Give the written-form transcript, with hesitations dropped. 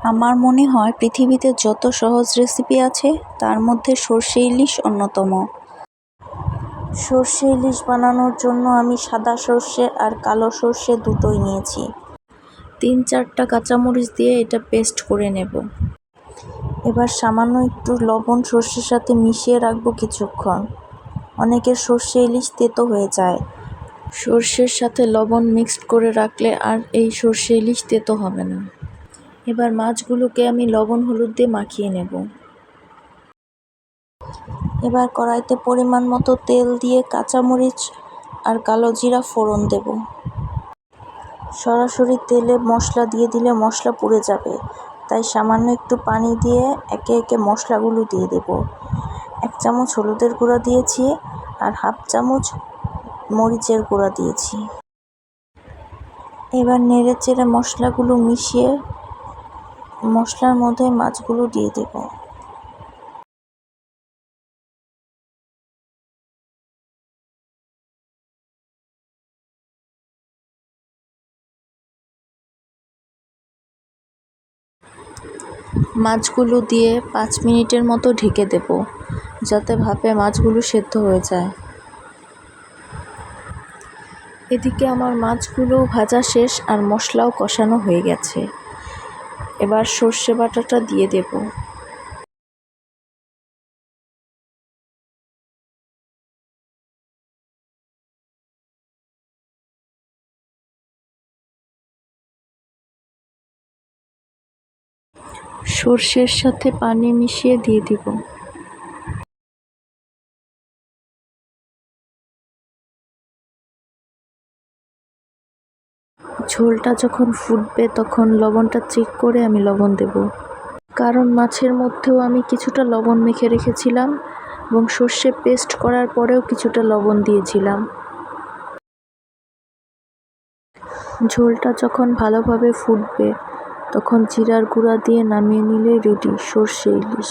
আমার মনে হয় পৃথিবীতে যত সহজ রেসিপি আছে তার মধ্যে সরষে ইলিশ অন্যতম। সরষে ইলিশ বানানোর জন্য আমি সাদা সরষে আর কালো সরষে দুটোই নিয়েছি। 3-4টা কাঁচামরিচ দিয়ে এটা পেস্ট করে নেব। এবার সামান্য একটু লবণ সরষের সাথে মিশিয়ে রাখবো কিছুক্ষণ। অনেকের সরষে ইলিশ তেতো হয়ে যায়, সরষের সাথে লবণ মিক্সড করে রাখলে আর এই সরষে ইলিশ তেতো হবে না। এবার মাছগুলোকে আমি লবণ হলুদ দিয়ে মাখিয়ে নেব। এবার কড়াইতে পরিমাণ মতো তেল দিয়ে কাঁচামরিচ আর কালো জিরা ফোড়ন দেব। সরাসরি তেলে মশলা দিয়ে দিলে মশলা পুড়ে যাবে, তাই সামান্য একটু পানি দিয়ে একে একে মশলাগুলো দিয়ে দেব। 1 চামচ হলুদের গুঁড়া দিয়েছি আর 1/2 চামচ মরিচের গুঁড়া দিয়েছি। এবার নেড়ে চেড়ে মশলাগুলো মিশিয়ে মশলার মধ্যে মাছগুলো দিয়ে দেব। মাছগুলো দিয়ে 5 মিনিটের মতো ঢেকে দেব, যাতে ভাপে মাছগুলো সেদ্ধ হয়ে যায়। এদিকে আমার মাছগুলো ভাজা শেষ আর মশলাও কষানো হয়ে গেছে। এবার সর্ষে বাটাটা দিয়ে দেব। সর্ষের সাথে পানি মিশিয়ে দিয়ে দিব। ঝোলটা যখন ফুটবে তখন লবণটা চেক করে আমি লবণ দেব, কারণ মাছের মধ্যেও আমি কিছুটা লবণ মেখে রেখেছিলাম এবং সর্ষে পেস্ট করার পরেও কিছুটা লবণ দিয়েছিলাম। ঝোলটা যখন ভালোভাবে ফুটবে তখন জিরার গুঁড়া দিয়ে নামিয়ে নিলেই রেডি সরষে ইলিশ।